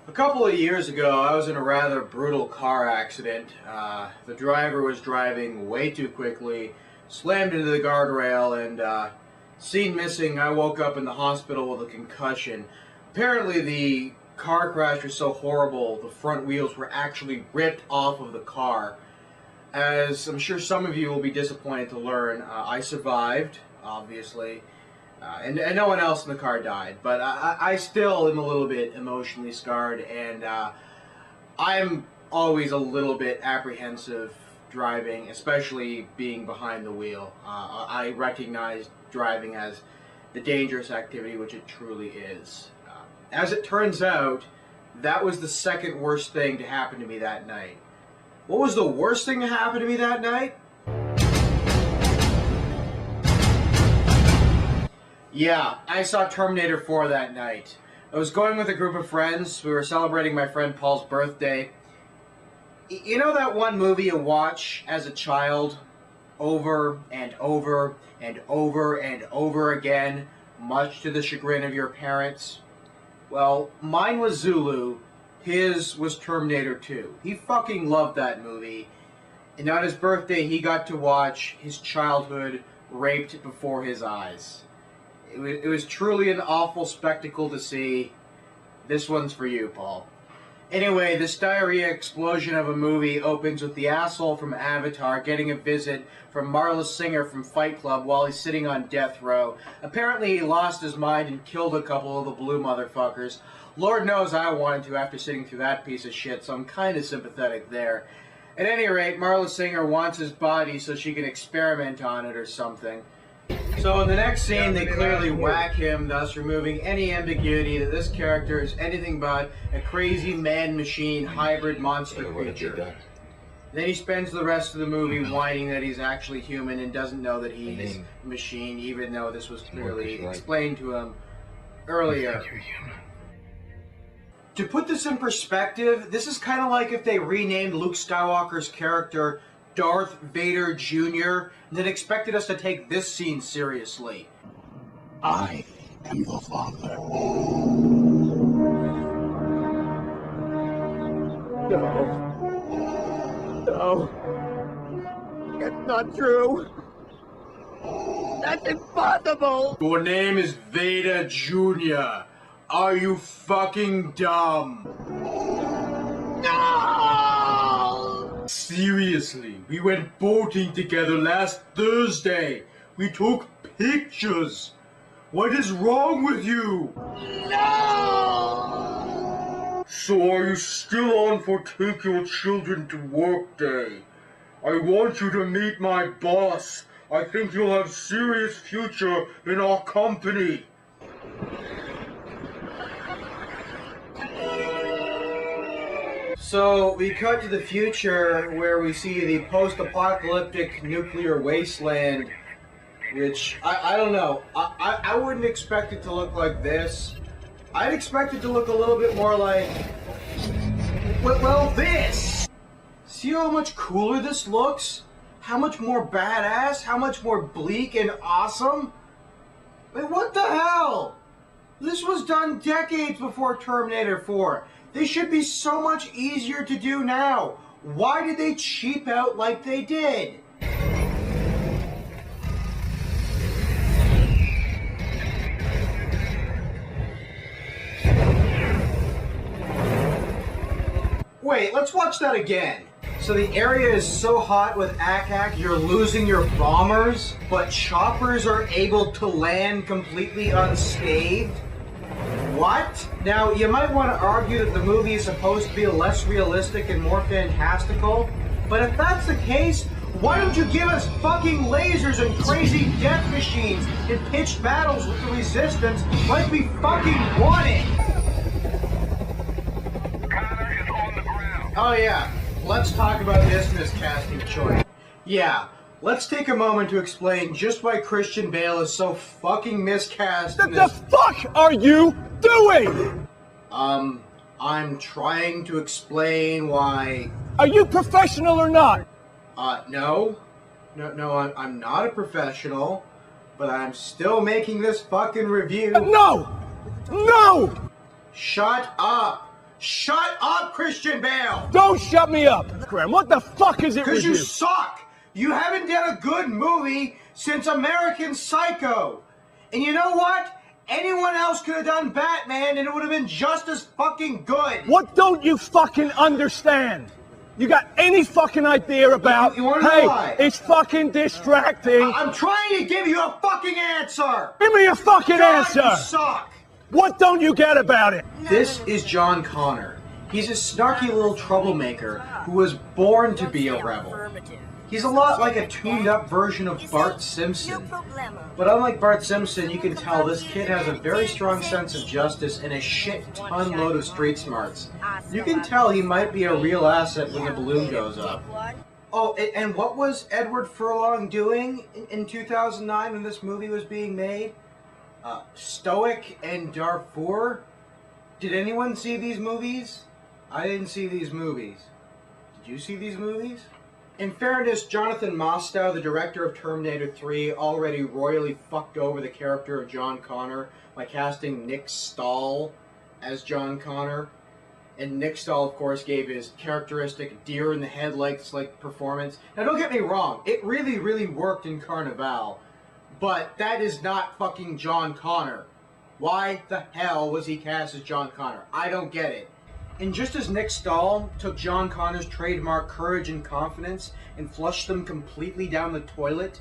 A couple of years ago, I was in a rather brutal car accident. The driver was driving way too quickly, slammed into the guardrail, and seen missing, I woke up in the hospital with a concussion. Apparently, the car crash was so horrible, the front wheels were actually ripped off of the car. As I'm sure some of you will be disappointed to learn, I survived, obviously. And no one else in the car died, but I still am a little bit emotionally scarred, and I'm always a little bit apprehensive driving, especially being behind the wheel. I recognize driving as the dangerous activity, which it truly is. As it turns out, that was the second worst thing to happen to me that night. What was the worst thing to happen to me that night? Yeah, I saw Terminator 4 that night. I was going with a group of friends. We were celebrating my friend Paul's birthday. You know that one movie you watch as a child over and over and over and over again, much to the chagrin of your parents? Well, mine was Zulu. His was Terminator 2. He fucking loved that movie. And on his birthday, he got to watch his childhood raped before his eyes. It was truly an awful spectacle to see. This one's for you, Paul. Anyway, this diarrhea explosion of a movie opens with the asshole from Avatar getting a visit from Marla Singer from Fight Club while he's sitting on death row. Apparently he lost his mind and killed a couple of the blue motherfuckers. Lord knows I wanted to after sitting through that piece of shit, so I'm kind of sympathetic there. At any rate, Marla Singer wants his body so she can experiment on it or something. So in the next scene, they clearly whack him, thus removing any ambiguity that this character is anything but a crazy man-machine hybrid monster creature. Then he spends the rest of the movie whining that he's actually human and doesn't know that he's a machine, even though this was clearly explained to him earlier. To put this in perspective, this is kind of like if they renamed Luke Skywalker's character Darth Vader Jr. and then expected us to take this scene seriously. I am the Father. No. It's not true. That's impossible. Your name is Vader Jr. Are you fucking dumb? No! Seriously, we went boating together last Thursday. We took pictures. What is wrong with you? No! So are you still on for take your children to work day? I want you to meet my boss. I think you'll have serious future in our company. So, we cut to the future where we see the post-apocalyptic nuclear wasteland, which, I don't know, I wouldn't expect it to look like this. I'd expect it to look a little bit more like, well, this! See how much cooler this looks? How much more badass? How much more bleak and awesome? Wait, what the hell? This was done decades before Terminator 4. They should be so much easier to do now. Why did they cheap out like they did? Wait, let's watch that again. So the area is so hot with ACAC, you're losing your bombers, but choppers are able to land completely unscathed? What? Now, you might want to argue that the movie is supposed to be less realistic and more fantastical, but if that's the case, why don't you give us fucking lasers and crazy death machines and pitched battles with the Resistance like we fucking wanted? Connor is on the ground. Oh yeah, let's talk about this miscasting choice. Yeah, let's take a moment to explain just why Christian Bale is so fucking miscast in this. What the fuck are you doing? I'm trying to explain why. Are you professional or not? No, I'm not a professional, but I'm still making this fucking review. No! No! Shut up! Shut up, Christian Bale! Don't shut me up! Graham, what the fuck is it with Because you you? suck! You haven't done a good movie since American Psycho. And you know what? Anyone else could have done Batman and it would have been just as fucking good. What don't you fucking understand? You got any fucking idea about, You wanna know hey, why? it's fucking distracting. I'm trying to give you a fucking answer. Give me a fucking God, answer. you suck. What don't you get about it? This is John Connor. He's a snarky little troublemaker who was born to be a rebel. He's a lot like a tuned-up version of Bart Simpson. But unlike Bart Simpson, you can tell this kid has a very strong sense of justice and a shit-ton load of street smarts. You can tell he might be a real asset when the balloon goes up. Oh, and what was Edward Furlong doing in 2009 when this movie was being made? Stoic and Darfur? Did anyone see these movies? I didn't see these movies. Did you see these movies? In fairness, Jonathan Mostow, the director of Terminator 3, already royally fucked over the character of John Connor by casting Nick Stahl as John Connor. And Nick Stahl, of course, gave his characteristic deer-in-the-headlights-like performance. Now, don't get me wrong, it really, really worked in Carnival. But that is not fucking John Connor. Why the hell was he cast as John Connor? I don't get it. And just as Nick Stahl took John Connor's trademark courage and confidence and flushed them completely down the toilet,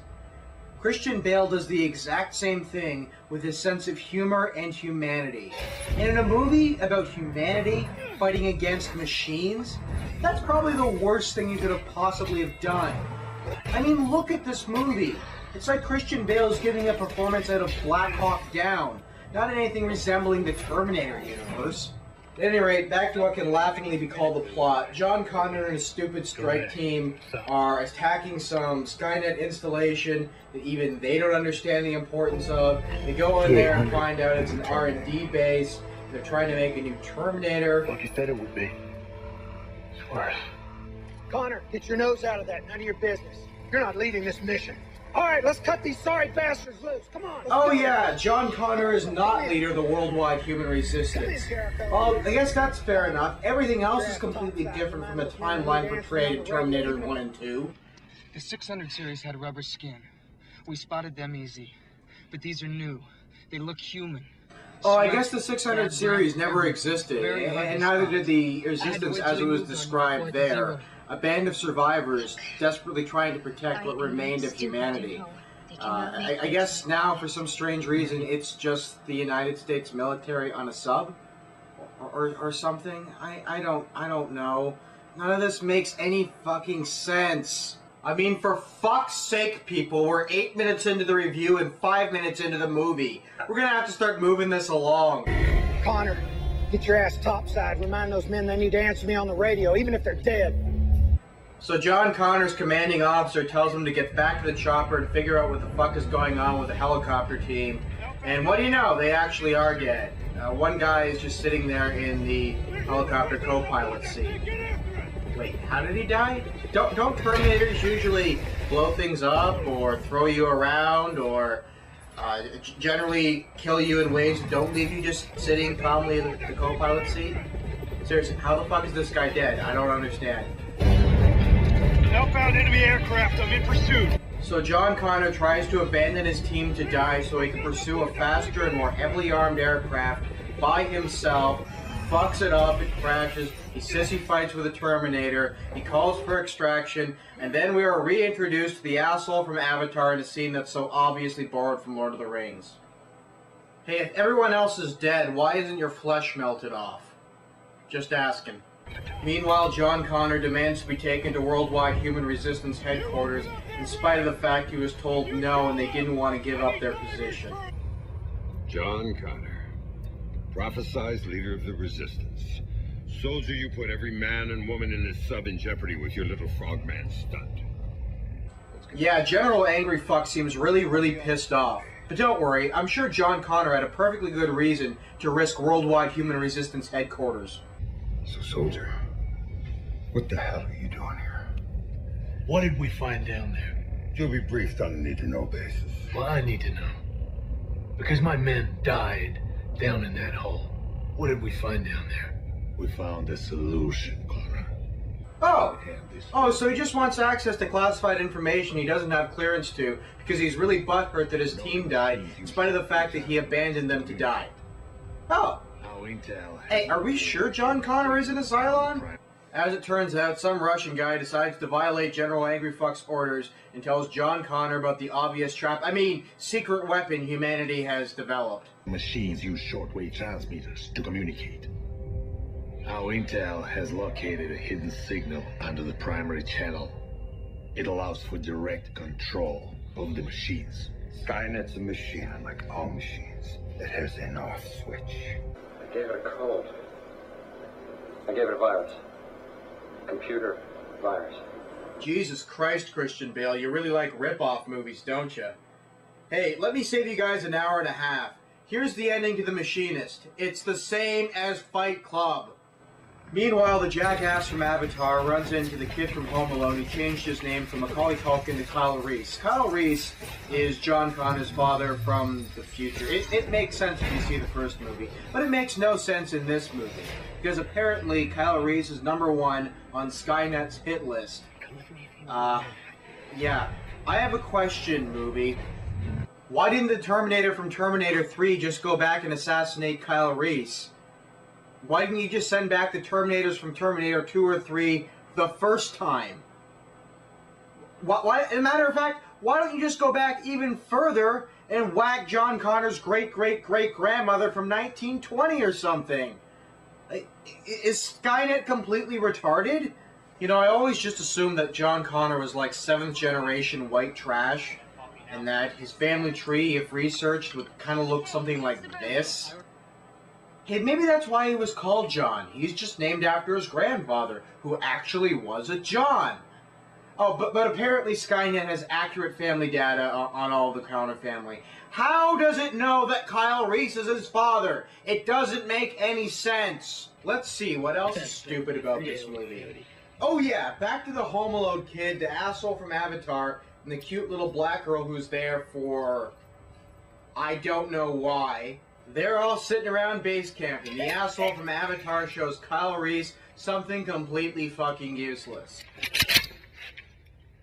Christian Bale does the exact same thing with his sense of humor and humanity. And in a movie about humanity fighting against machines, that's probably the worst thing you could have possibly have done. I mean, look at this movie. It's like Christian Bale is giving a performance out of Black Hawk Down, not anything resembling the Terminator universe. At any rate, back to what can laughingly be called the plot. John Connor and his stupid strike team are attacking some Skynet installation that even they don't understand the importance of. They go in there and find out it's an R&D base. They're trying to make a new Terminator. Like you said it would be. It's worse. Connor, get your nose out of that. None of your business. You're not leading this mission. All right, let's cut these sorry bastards loose. Come on. Oh yeah, John Connor is not leader of the worldwide human resistance. Well, I guess that's fair enough. Everything else is completely different from the timeline portrayed in Terminator 1 and 2. The 600 series had rubber skin. We spotted them easy. But these are new. They look human. Oh, I guess the 600 series never existed, and neither did the resistance as it was described there. A band of survivors desperately trying to protect what remained of humanity. I guess now, for some strange reason, it's just the United States military on a sub? Or something? I don't know. None of this makes any fucking sense. I mean, for fuck's sake, people, we're 8 minutes into the review and 5 minutes into the movie. We're gonna have to start moving this along. Connor, get your ass topside. Remind those men they need to answer me on the radio, even if they're dead. So John Connor's commanding officer tells him to get back to the chopper and figure out what the fuck is going on with the helicopter team. And what do you know? They actually are dead. One guy is just sitting there in the helicopter co-pilot seat. Wait, how did he die? Don't Terminators usually blow things up or throw you around or generally kill you in ways that don't leave you just sitting calmly in the co-pilot seat? Seriously, how the fuck is this guy dead? I don't understand. Outbound enemy aircraft. I'm in pursuit. So John Connor tries to abandon his team to die so he can pursue a faster and more heavily armed aircraft by himself, fucks it up, it crashes, he sissy fights with a Terminator, he calls for extraction, and then we are reintroduced to the asshole from Avatar in a scene that's so obviously borrowed from Lord of the Rings. Hey, if everyone else is dead, why isn't your flesh melted off? Just asking. Meanwhile, John Connor demands to be taken to Worldwide Human Resistance headquarters in spite of the fact he was told no and they didn't want to give up their position. John Connor, prophesized leader of the Resistance. Soldier, you put every man and woman in this sub in jeopardy with your little frogman stunt. Yeah, General Angry Fuck seems really, really pissed off. But don't worry, I'm sure John Connor had a perfectly good reason to risk Worldwide Human Resistance headquarters. So, soldier, what the hell are you doing here? What did we find down there? You'll be briefed on a need-to-know basis. Well, I need to know. Because my men died down in that hole. What did we find down there? We found a solution, Connor. Oh, so he just wants access to classified information he doesn't have clearance to because he's really butthurt that his team died, in spite of the fact that he abandoned them to die. Oh. Hey, are we sure John Connor isn't a Cylon? As it turns out, some Russian guy decides to violate General Angry Fuck's orders and tells John Connor about the obvious secret weapon humanity has developed. Machines use shortwave transmitters to communicate. Our intel has located a hidden signal under the primary channel. It allows for direct control of the machines. Skynet's a machine, like all machines. It has an off switch. I gave it a code. I gave it a virus. Computer virus. Jesus Christ, Christian Bale, you really like rip-off movies, don't you? Hey, let me save you guys an hour and a half. Here's the ending to The Machinist. It's the same as Fight Club. Meanwhile, the jackass from Avatar runs into the kid from Home Alone who changed his name from Macaulay Culkin to Kyle Reese. Kyle Reese is John Connor's father from the future. It makes sense if you see the first movie, but it makes no sense in this movie, because apparently Kyle Reese is #1 on Skynet's hit list. Yeah. I have a question, movie. Why didn't the Terminator from Terminator 3 just go back and assassinate Kyle Reese? Why didn't you just send back the Terminators from Terminator 2 or 3 the first time? Why, as a matter of fact, why don't you just go back even further and whack John Connor's great-great-great-grandmother from 1920 or something? Is Skynet completely retarded? You know, I always just assumed that John Connor was like 7th generation white trash, and that his family tree, if researched, would kind of look something like this. Hey, maybe that's why he was called John. He's just named after his grandfather, who actually was a John. Oh, but apparently Skynet has accurate family data on all the Connor family. How does it know that Kyle Reese is his father? It doesn't make any sense. Let's see, what else is stupid about this movie? Oh yeah, back to the Home Alone kid, the asshole from Avatar, and the cute little black girl who's there for... I don't know why. They're all sitting around base camp, and the asshole from Avatar shows Kyle Reese something completely fucking useless.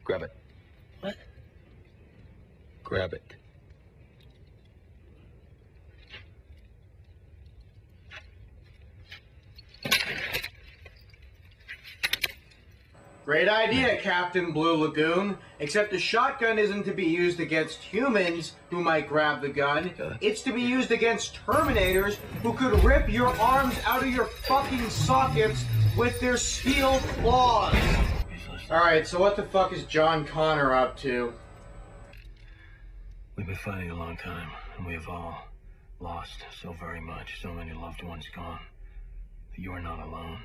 Grab it. What? Grab it. Great idea, Captain Blue Lagoon. Except a shotgun isn't to be used against humans who might grab the gun. It's to be used against Terminators who could rip your arms out of your fucking sockets with their steel claws. Alright, so what the fuck is John Connor up to? We've been fighting a long time, and we have all lost so very much, so many loved ones gone. But you are not alone.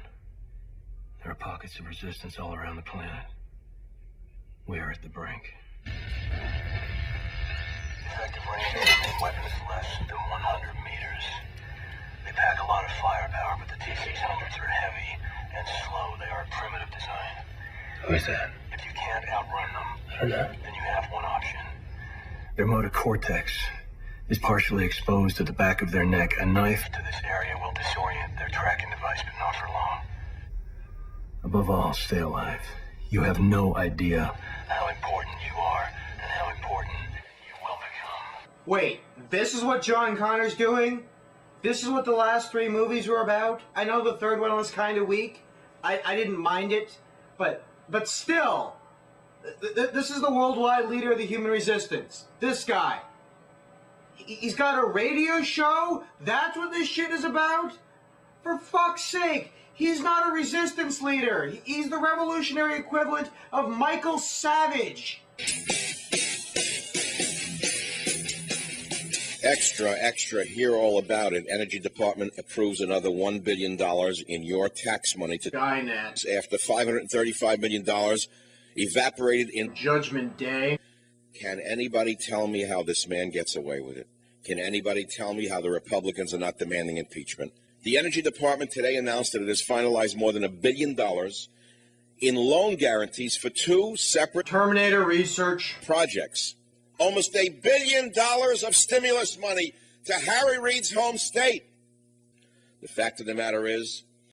There are pockets of resistance all around the planet. We are at the brink. Effective range of the main weapon is less than 100 meters. They pack a lot of firepower, but the T-600s are heavy and slow. They are a primitive design. Who is that? If you can't outrun them, then you have one option. Their motor cortex is partially exposed to the back of their neck. A knife to this area will disorient their tracking device, but not for long. Above all, stay alive. You have no idea how important you are and how important you will become. Wait, this is what John Connor's doing? This is what the last 3 movies were about? I know the third one was kind of weak. I didn't mind it, but still, this is the worldwide leader of the human resistance. This guy. He's got a radio show? That's what this shit is about? For fuck's sake, he's not a resistance leader. He's the revolutionary equivalent of Michael Savage. Extra, extra, hear all about it. Energy Department approves another $1 billion in your tax money to Skynet. After $535 million evaporated in Judgment Day. Can anybody tell me how this man gets away with it? Can anybody tell me how the Republicans are not demanding impeachment? The Energy Department today announced that it has finalized more than $1 billion in loan guarantees for 2 separate Terminator research projects. Almost $1 billion of stimulus money to Harry Reid's home state. The fact of the matter is,